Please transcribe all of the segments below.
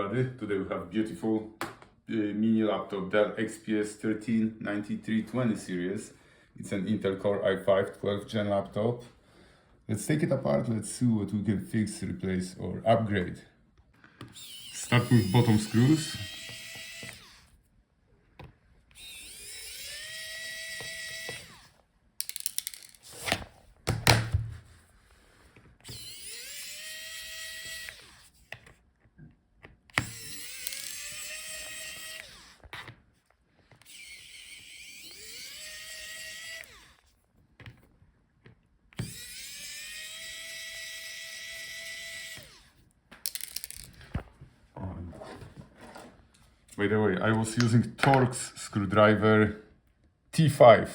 everybody. Today we have beautiful mini laptop Dell XPS 139320 series. It's an Intel Core i5 12th gen laptop. Let's take it apart, let's see what we can fix, replace or upgrade. Start with bottom screws. By the way, I was using Torx screwdriver T5.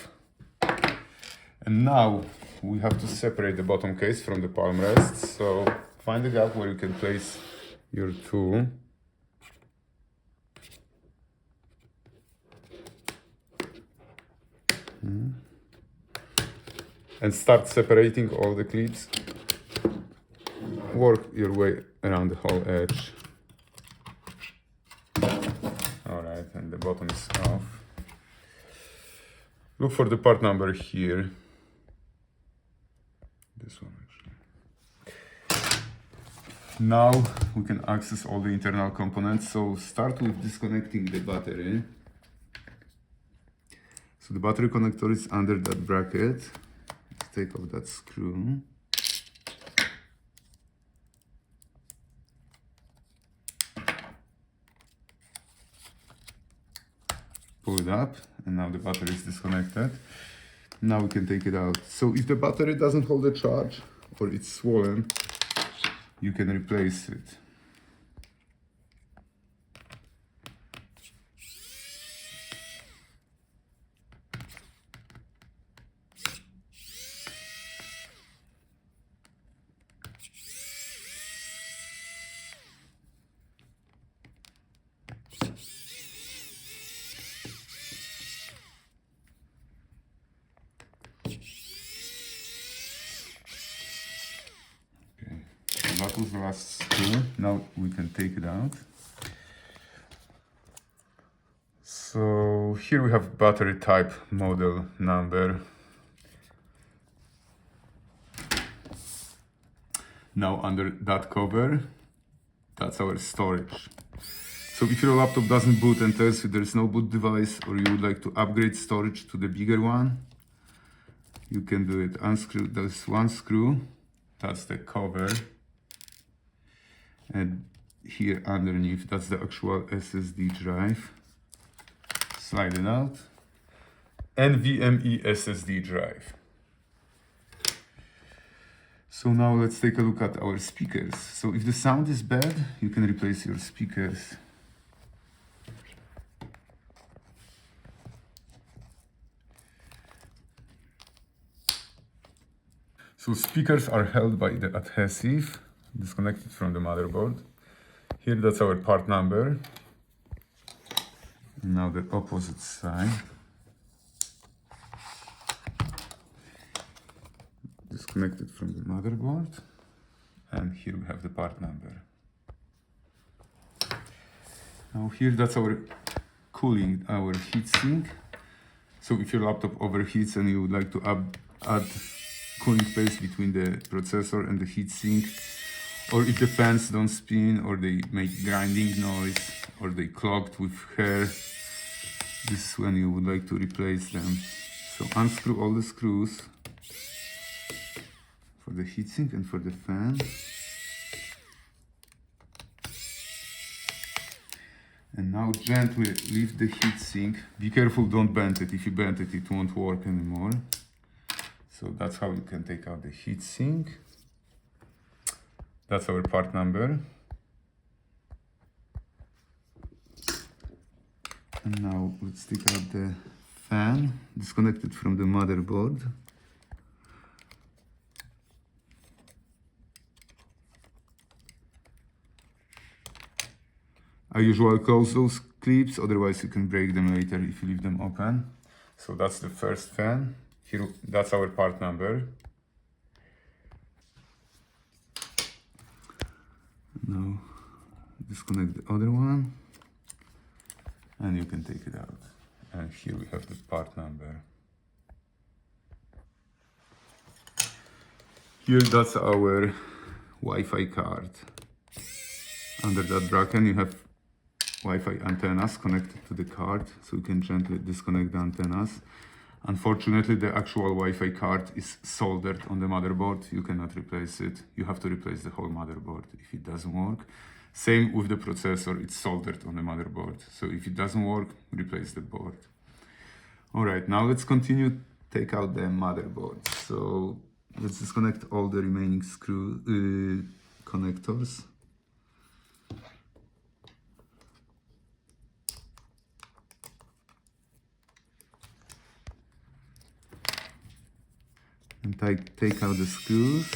And now we have to separate the bottom case from the Palmrest. So find a gap where you can place your tool. And start separating all the clips. Work your way around the whole edge. Alright, and the bottom is off. Look for the part number here. This one actually. Now we can access all the internal components. So start with disconnecting the battery. So the battery connector is under that bracket. Let's take off that screw. Pull it up, and now the battery is disconnected. Now we can take it out. So if the battery doesn't hold a charge or it's swollen, you can replace it. That was the last screw. Now we can take it out. So here we have battery type, model number. Now under that cover, that's our storage. So if your laptop doesn't boot and tells you there's no boot device, or you would like to upgrade storage to the bigger one, you can do it. Unscrew, there's one screw, that's the cover. And here underneath, that's the actual SSD drive. Slide it out. NVMe SSD drive. So now let's take a look at our speakers. So if the sound is bad, you can replace your speakers. So speakers are held by the adhesive, disconnected from the motherboard. Here, that's our part number. And now the opposite side. Disconnected from the motherboard. And here we have the part number. Now here, that's our cooling, our heatsink. So if your laptop overheats and you would like to add cooling paste between the processor and the heatsink, or if the fans don't spin, or they make grinding noise, or they clogged with hair, this is when you would like to replace them. So unscrew all the screws for the heatsink and for the fan. And now gently lift the heatsink. Be careful, don't bend it. If you bend it, it won't work anymore. So that's how you can take out the heatsink. That's our part number. And now let's take out the fan, disconnected from the motherboard. I usually close those clips, otherwise you can break them later if you leave them open. So that's the first fan. Here, that's our part number. Now disconnect the other one, and you can take it out. And here we have the part number. Here, that's our Wi-Fi card. Under that bracket, you have Wi-Fi antennas connected to the card, so you can gently disconnect the antennas. Unfortunately, the actual Wi-Fi card is soldered on the motherboard. You cannot replace it. You have to replace the whole motherboard if it doesn't work. Same with the processor, it's soldered on the motherboard. So if it doesn't work, replace the board. All right, now let's continue, take out the motherboard. So let's disconnect all the remaining screw connectors. And take out the screws.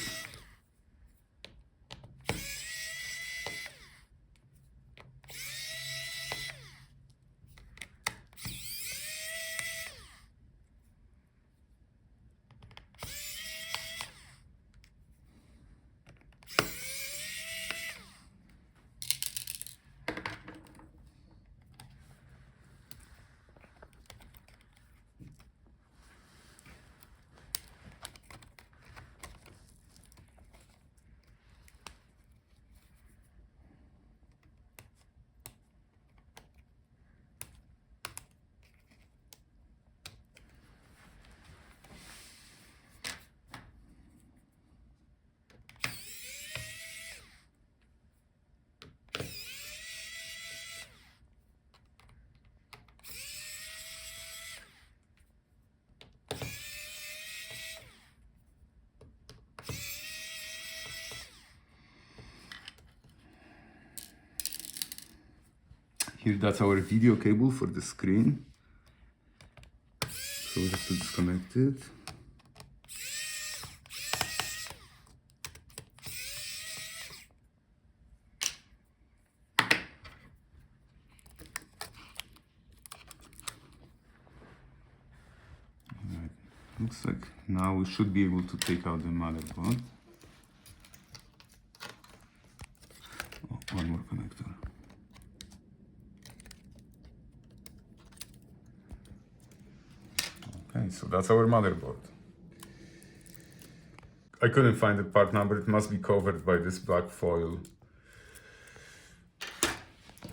Here, that's our video cable for the screen. So we have to disconnect it. Alright. Looks like now we should be able to take out the motherboard. Oh, one more connector. Okay, so that's our motherboard. I couldn't find the part number, it must be covered by this black foil.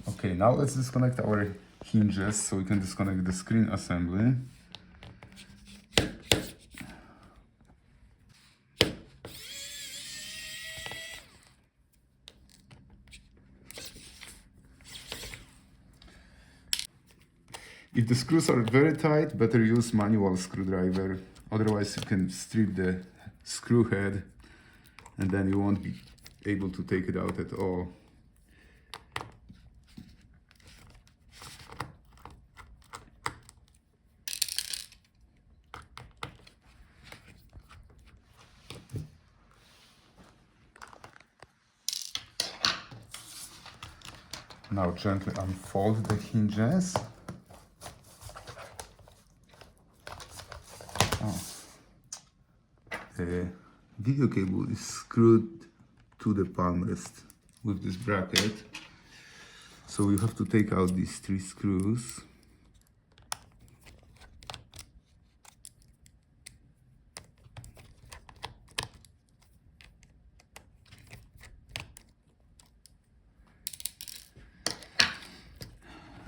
Okay, now let's disconnect our hinges so we can disconnect the screen assembly. If the screws are very tight, better use manual screwdriver. Otherwise, you can strip the screw head and then you won't be able to take it out at all. Now gently unfold the hinges. The video cable is screwed to the Palmrest with this bracket, so you have to take out these 3 screws.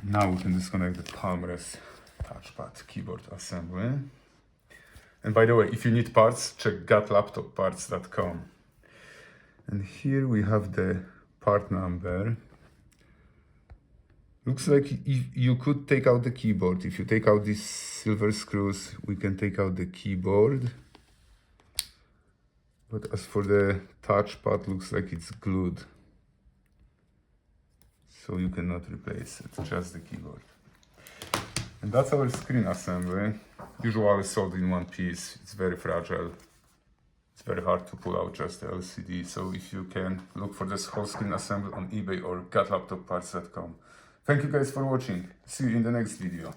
Now we can disconnect the Palmrest touchpad keyboard assembly. And by the way, if you need parts, check gotlaptopparts.com. And here we have the part number. Looks like you could take out the keyboard. If you take out these silver screws, we can take out the keyboard. But as for the touchpad, looks like it's glued. So you cannot replace it, just the keyboard. And that's our screen assembly. Usually sold in one piece. It's very fragile. It's very hard to pull out just the LCD. So if you can, look for this whole screen assembly on eBay or gotlaptopparts.com. Thank you guys for watching. See you in the next video.